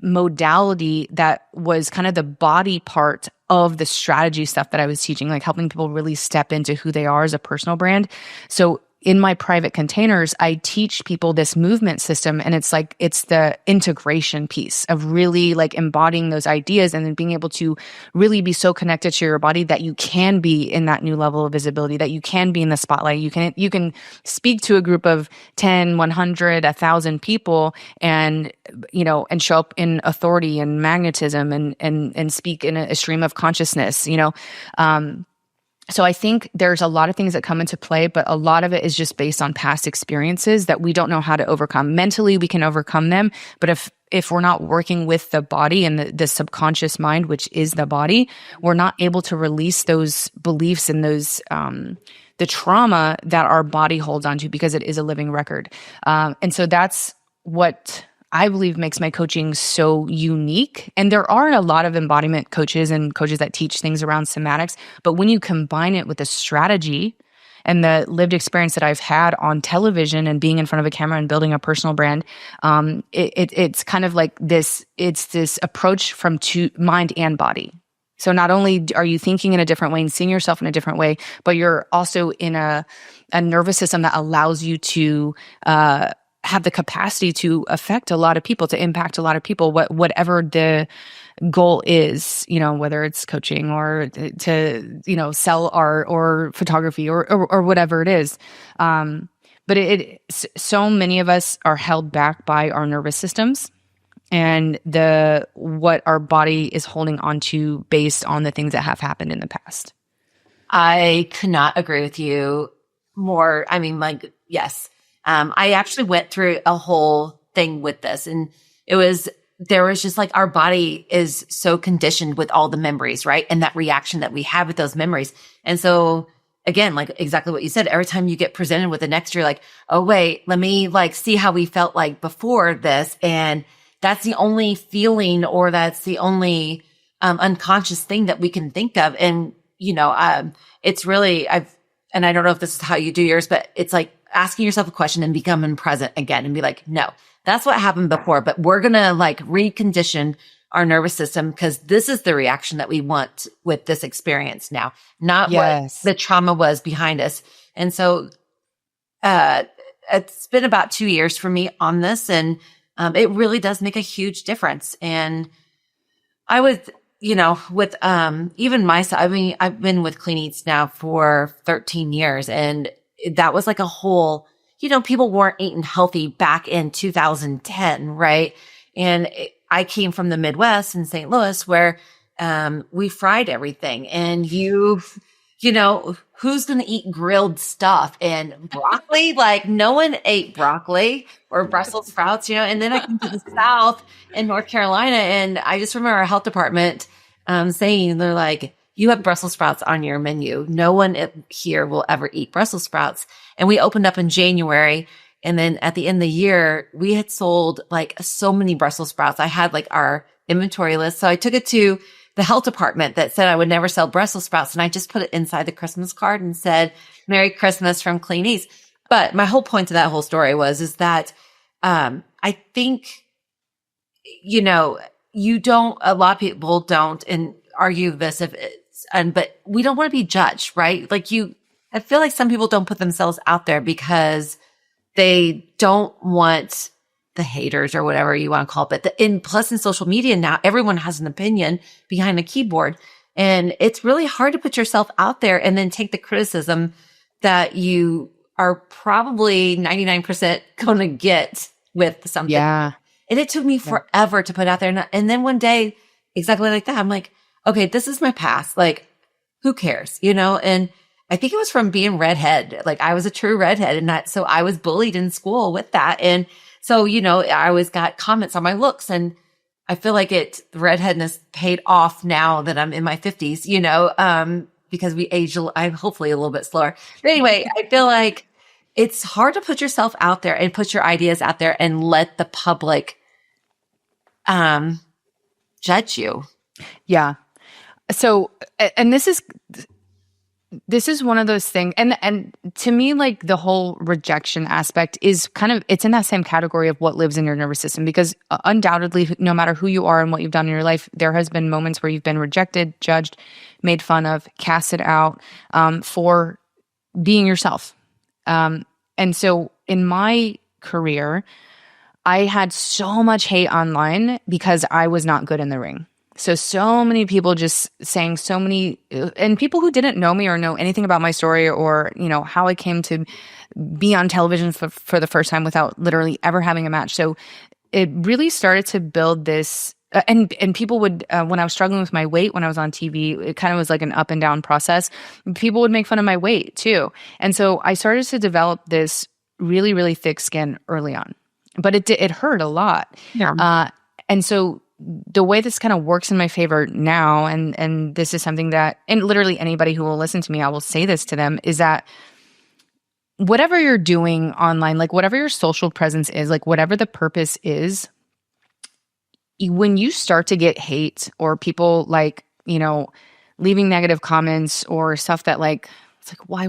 modality that was kind of the body part of the strategy stuff that I was teaching, like helping people really step into who they are as a personal brand. So in my private containers, I teach people this movement system, and it's the integration piece of really like embodying those ideas and then being able to really be so connected to your body that you can be in that new level of visibility, that you can be in the spotlight. You can speak to a group of 10, 100, 1,000 people and show up in authority and magnetism and speak in a stream of consciousness, So I think there's a lot of things that come into play, but a lot of it is just based on past experiences that we don't know how to overcome. Mentally, we can overcome them, but if we're not working with the body and the subconscious mind, which is the body, we're not able to release those beliefs and those the trauma that our body holds onto, because it is a living record. And so that's what I believe makes my coaching so unique. And there are a lot of embodiment coaches and coaches that teach things around somatics, but when you combine it with the strategy and the lived experience that I've had on television and being in front of a camera and building a personal brand, it's kind of like this approach from mind and body. So not only are you thinking in a different way and seeing yourself in a different way, but you're also in a nervous system that allows you to have the capacity to affect a lot of people, to impact a lot of people, whatever the goal is, whether it's coaching or to sell art or photography or whatever it is. But so many of us are held back by our nervous systems and what our body is holding on to based on the things that have happened in the past. I could not agree with you more. I mean, yes. I actually went through a whole thing with this, and there was just like our body is so conditioned with all the memories, right? And that reaction that we have with those memories. And so again, like exactly what you said, every time you get presented with the next, you're like, oh wait, let me see how we felt like before this. And that's the only feeling, or that's the only unconscious thing that we can think of. And, it's really, and I don't know if this is how you do yours, but it's like asking yourself a question and becoming present again and be like, no, that's what happened before, but we're going to recondition our nervous system because this is the reaction that we want with this experience now, not what the trauma was behind us. And so, it's been about 2 years for me on this, and, it really does make a huge difference. And I was, with, even myself, I mean, I've been with Clean Eats now for 13 years, and that was like a whole, people weren't eating healthy back in 2010, right? And I came from the Midwest in St. Louis where we fried everything. And who's going to eat grilled stuff and broccoli? No one ate broccoli or Brussels sprouts, And then I came to the South in North Carolina, and I just remember our health department saying, they're like, you have Brussels sprouts on your menu. No one here will ever eat Brussels sprouts. And we opened up in January. And then at the end of the year, we had sold so many Brussels sprouts. I had our inventory list. So I took it to the health department that said I would never sell Brussels sprouts. And I just put it inside the Christmas card and said, Merry Christmas from Clean Eats. But my whole point to that whole story is that, I think you know, a lot of people don't and argue this if it's, but we don't want to be judged, right? I feel like some people don't put themselves out there because they don't want the haters or whatever you want to call it. But plus in social media now, everyone has an opinion behind a keyboard, and it's really hard to put yourself out there and then take the criticism that you are probably 99% going to get with something. Yeah. And it took me forever to put out there. And then one day, exactly like that, I'm like, okay, this is my past. Like, who cares? And I think it was from being redhead. Like, I was a true redhead, and so I was bullied in school with that. And so, I always got comments on my looks, and I feel like the redheadness paid off now that I'm in my 50s, because we age, I'm hopefully a little bit slower. But anyway, I feel like it's hard to put yourself out there and put your ideas out there and let the public judge you. Yeah. So, and this is one of those things. And to me, like, the whole rejection aspect is it's in that same category of what lives in your nervous system, because undoubtedly, no matter who you are and what you've done in your life, there has been moments where you've been rejected, judged, made fun of, casted out, for being yourself. And so in my career, I had so much hate online because I was not good in the ring. So many people just saying and people who didn't know me or know anything about my story or, how I came to be on television for the first time without literally ever having a match. So it really started to build this, and people would, when I was struggling with my weight, when I was on TV, it kind of was like an up and down process. People would make fun of my weight too. And so I started to develop this really, really thick skin early on, but it hurt a lot. Yeah. And so the way this kind of works in my favor now, and this is something that, and literally anybody who will listen to me, I will say this to them, is that whatever you're doing online, like whatever your social presence is, like whatever the purpose is, when you start to get hate or people like, leaving negative comments or stuff that like, it's like, why?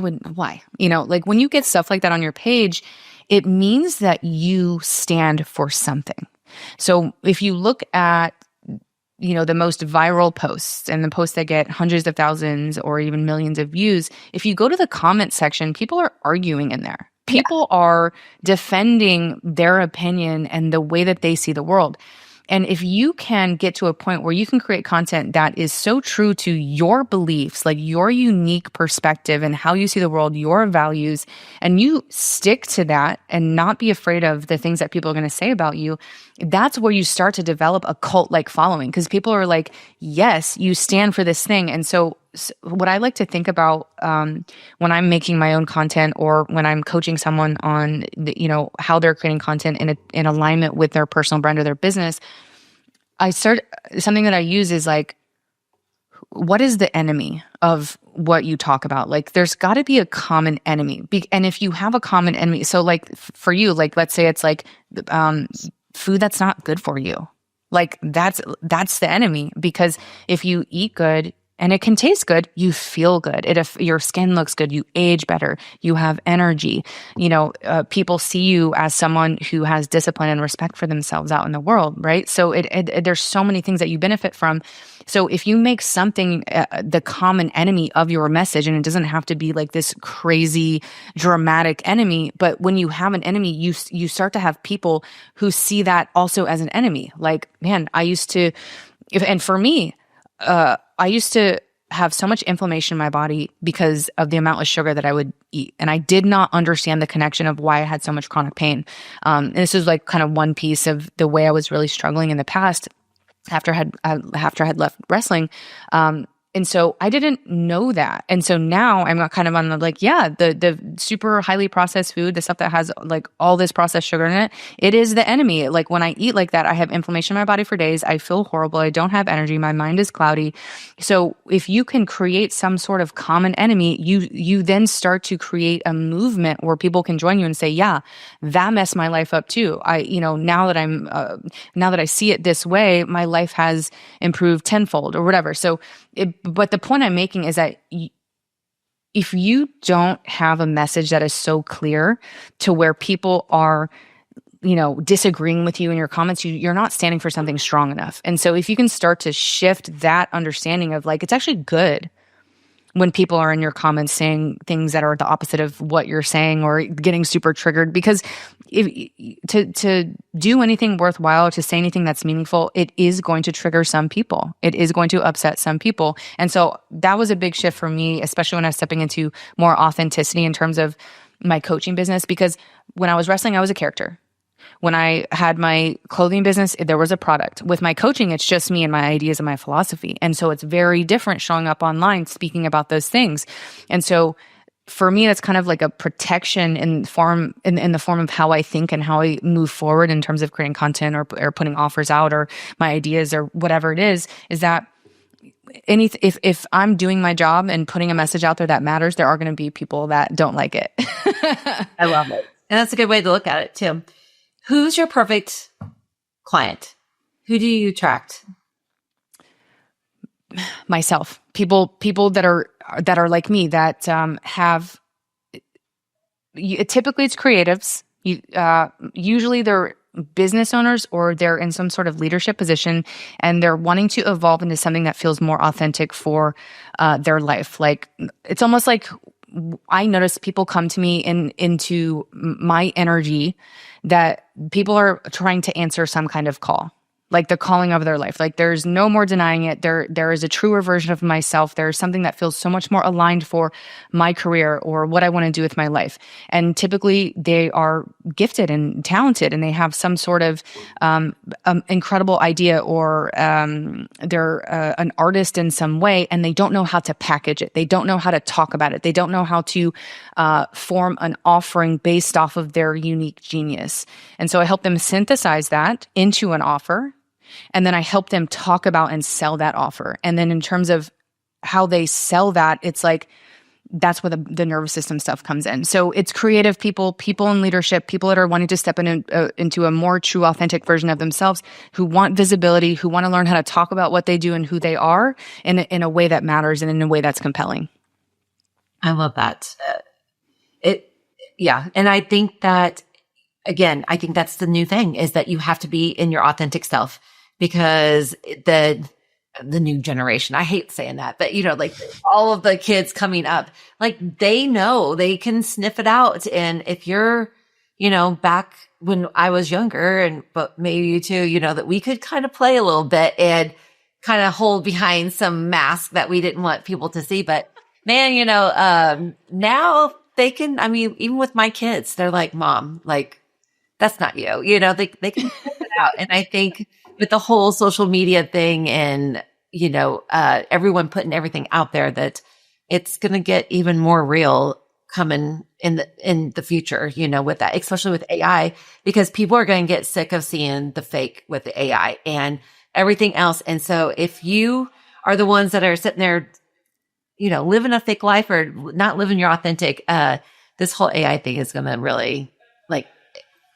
Like when you get stuff like that on your page, it means that you stand for something. So if you look at, the most viral posts and the posts that get hundreds of thousands or even millions of views, if you go to the comment section, people are arguing in there. People are defending their opinion and the way that they see the world. And if you can get to a point where you can create content that is so true to your beliefs, like your unique perspective and how you see the world, your values, and you stick to that and not be afraid of the things that people are going to say about you, that's where you start to develop a cult-like following, because people are like, yes, you stand for this thing. And so what I like to think about when I'm making my own content or when I'm coaching someone on how they're creating content in alignment with their personal brand or their business, something that I use is like, what is the enemy of what you talk about? Like, there's got to be a common enemy. And if you have a common enemy, so like for you, like let's say it's like food that's not good for you. Like that's the enemy, because if you eat good and it can taste good, you feel good. If your skin looks good, you age better, you have energy. People see you as someone who has discipline and respect for themselves out in the world, right? So there's so many things that you benefit from. So if you make something the common enemy of your message, and it doesn't have to be like this crazy dramatic enemy, but when you have an enemy, you start to have people who see that also as an enemy. Like, man, and for me, I used to have so much inflammation in my body because of the amount of sugar that I would eat. And I did not understand the connection of why I had so much chronic pain. And this was like kind of one piece of the way I was really struggling in the past after I had left wrestling. And so I didn't know that. And so now I'm kind of on the like, the super highly processed food, the stuff that has like all this processed sugar in it is the enemy. Like when I eat like that, I have inflammation in my body for days. I feel horrible. I don't have energy. My mind is cloudy. So if you can create some sort of common enemy, you then start to create a movement where people can join you and say, yeah, that messed my life up too. Now that I see it this way, my life has improved tenfold or whatever. So but the point I'm making is that if you don't have a message that is so clear to where people are disagreeing with you in your comments, you're not standing for something strong enough. And so if you can start to shift that understanding of like, it's actually good when people are in your comments saying things that are the opposite of what you're saying or getting super triggered, because to do anything worthwhile, to say anything that's meaningful, it is going to trigger some people. It is going to upset some people. And so that was a big shift for me, especially when I was stepping into more authenticity in terms of my coaching business, because when I was wrestling, I was a character. When I had my clothing business, there was a product. With my coaching, it's just me and my ideas and my philosophy. And so it's very different showing up online, speaking about those things. And so for me, that's kind of like a protection in the form of how I think and how I move forward in terms of creating content or putting offers out or my ideas or whatever it is that if I'm doing my job and putting a message out there that matters, there are going to be people that don't like it. I love it. And that's a good way to look at it too. Who's your perfect client? Who do you attract? Myself. People that are like me, that have typically it's creatives. Usually they're business owners or they're in some sort of leadership position and they're wanting to evolve into something that feels more authentic for their life. Like it's almost like I notice people come to me into my energy that people are trying to answer some kind of call, like the calling of their life. Like there's no more denying it. There is a truer version of myself. There's something that feels so much more aligned for my career or what I want to do with my life. And typically they are gifted and talented and they have some sort of incredible idea or they're an artist in some way and they don't know how to package it. They don't know how to talk about it. They don't know how to form an offering based off of their unique genius. And so I help them synthesize that into an offer. And then I help them talk about and sell that offer. And then in terms of how they sell that, it's like, that's where the nervous system stuff comes in. So it's creative people in leadership, people that are wanting to step into a more true, authentic version of themselves, who want visibility, who want to learn how to talk about what they do and who they are in a way that matters and in a way that's compelling. I love that. Yeah. And I think that, again, I think that's the new thing is that you have to be in your authentic self. Because the new generation, I hate saying that, but like all of the kids coming up, like they know they can sniff it out. And if you're, back when I was younger but maybe you too, that we could kind of play a little bit and kind of hold behind some mask that we didn't want people to see. But man, now they can, even with my kids, they're like, Mom, like, that's not you, they can sniff it out. And I think with the whole social media thing and, everyone putting everything out there, that it's going to get even more real coming in the future, with that, especially with AI, because people are going to get sick of seeing the fake with the AI and everything else. And so if you are the ones that are sitting there, living a fake life or not living your authentic, this whole AI thing is going to really like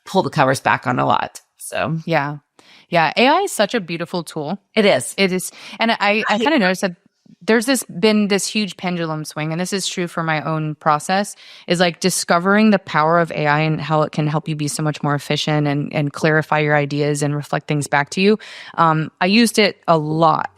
pull the covers back on a lot. So, yeah. Yeah, AI is such a beautiful tool. It is. And I kind of noticed that there's been this huge pendulum swing, and this is true for my own process, is like discovering the power of AI and how it can help you be so much more efficient and clarify your ideas and reflect things back to you. I used it a lot,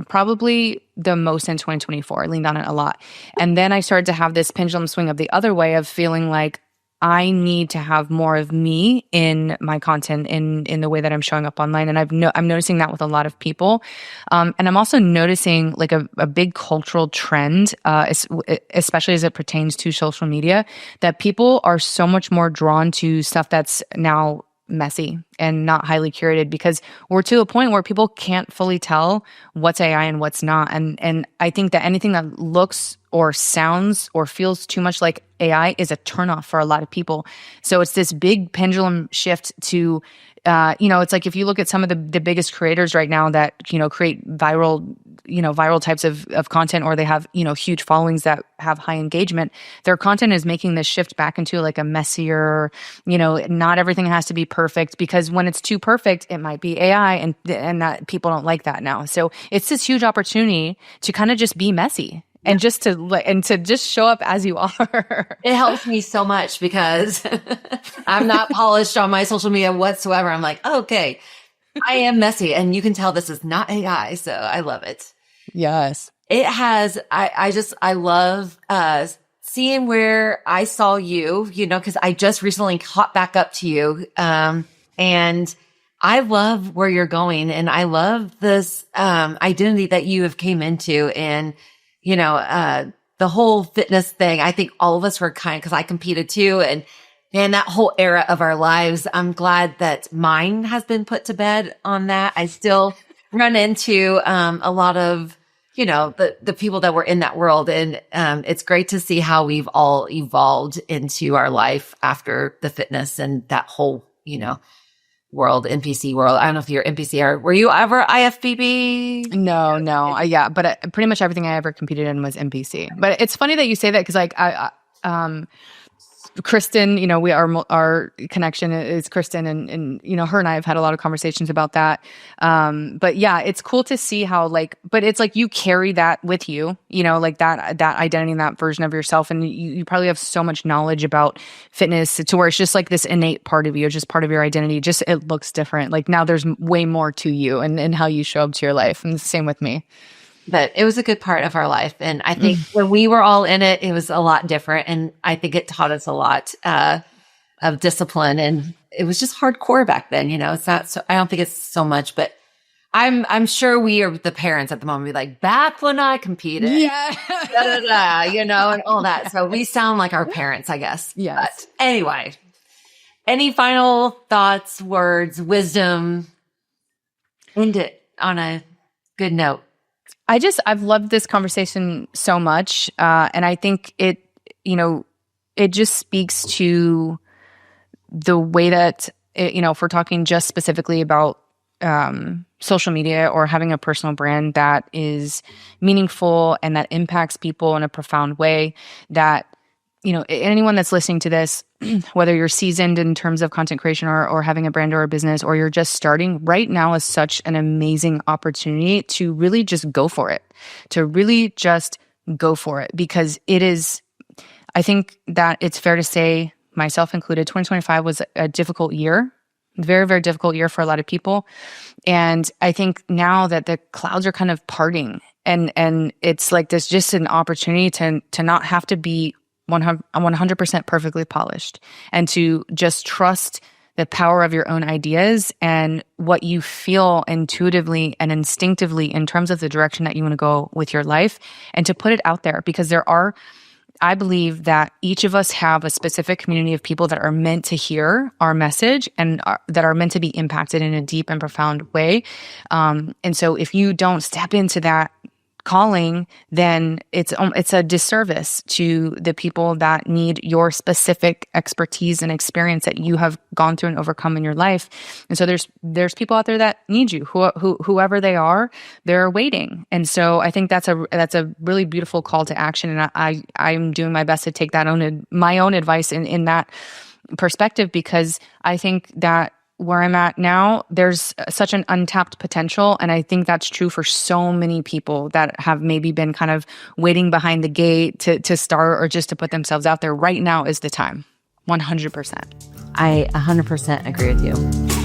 probably the most in 2024. I leaned on it a lot. And then I started to have this pendulum swing of the other way of feeling like, I need to have more of me in my content, in the way that I'm showing up online. And I'm noticing that with a lot of people. And I'm also noticing like a big cultural trend, especially as it pertains to social media, that people are so much more drawn to stuff that's now messy and not highly curated, because we're to a point where people can't fully tell what's AI and what's not. And I think that anything that looks or sounds or feels too much like AI is a turnoff for a lot of people. So it's this big pendulum shift to, it's like if you look at some of the biggest creators right now that, create viral types of content, or they have, huge followings that have high engagement, their content is making this shift back into like a messier, not everything has to be perfect, because when it's too perfect, it might be AI and that people don't like that now. So it's this huge opportunity to kind of just be messy and to just show up as you are. It helps me so much because I'm not polished on my social media whatsoever. I'm like, okay, I am messy, and you can tell this is not AI. So I love it. Yes. It has, I love, seeing where I saw you, cause I just recently caught back up to you. And I love where you're going, and I love this, identity that you have came into, and, the whole fitness thing. I think all of us were cause I competed too. And man, that whole era of our lives, I'm glad that mine has been put to bed on that. I still run into, a lot of, the people that were in that world. And, it's great to see how we've all evolved into our life after the fitness and that whole, world, NPC world. I don't know if you're NPC or were you ever IFBB? No. Yeah. But pretty much everything I ever competed in was NPC. But it's funny that you say that because like Kristen, our connection is Kristen, and her and I have had a lot of conversations about that. But yeah, it's cool to see how but it's like you carry that with you, like that identity and that version of yourself, and you probably have so much knowledge about fitness to where it's just like this innate part of you, just part of your identity. Just it looks different. Like now there's way more to you and how you show up to your life, and the same with me. But it was a good part of our life. And I think when we were all in it, it was a lot different. And I think it taught us a lot of discipline. And it was just hardcore back then. It's not so, I don't think it's so much, but I'm sure we are the parents at the moment be like, back when I competed, yeah, and all that. So we sound like our parents, I guess. Yes. But anyway, any final thoughts, words, wisdom? End it on a good note. I've loved this conversation so much. And I think it just speaks to the way that, if we're talking just specifically about social media or having a personal brand that is meaningful and that impacts people in a profound way, that, anyone that's listening to this, whether you're seasoned in terms of content creation or having a brand or a business, or you're just starting, right now is such an amazing opportunity to really just go for it, because it is, I think that it's fair to say, myself included, 2025 was a difficult year, very, very difficult year for a lot of people. And I think now that the clouds are kind of parting and it's like there's just an opportunity to not have to be 100% perfectly polished, and to just trust the power of your own ideas and what you feel intuitively and instinctively in terms of the direction that you want to go with your life, and to put it out there, because I believe that each of us have a specific community of people that are meant to hear our message and that are meant to be impacted in a deep and profound way. And so if you don't step into that calling, then it's a disservice to the people that need your specific expertise and experience that you have gone through and overcome in your life. And so there's people out there that need you, whoever they are, they're waiting. And so I think that's a really beautiful call to action. And I'm doing my best to take my own advice in that perspective, because I think that where I'm at now, there's such an untapped potential. And I think that's true for so many people that have maybe been kind of waiting behind the gate to start or just to put themselves out there. Right now is the time. 100%. I 100% agree with you.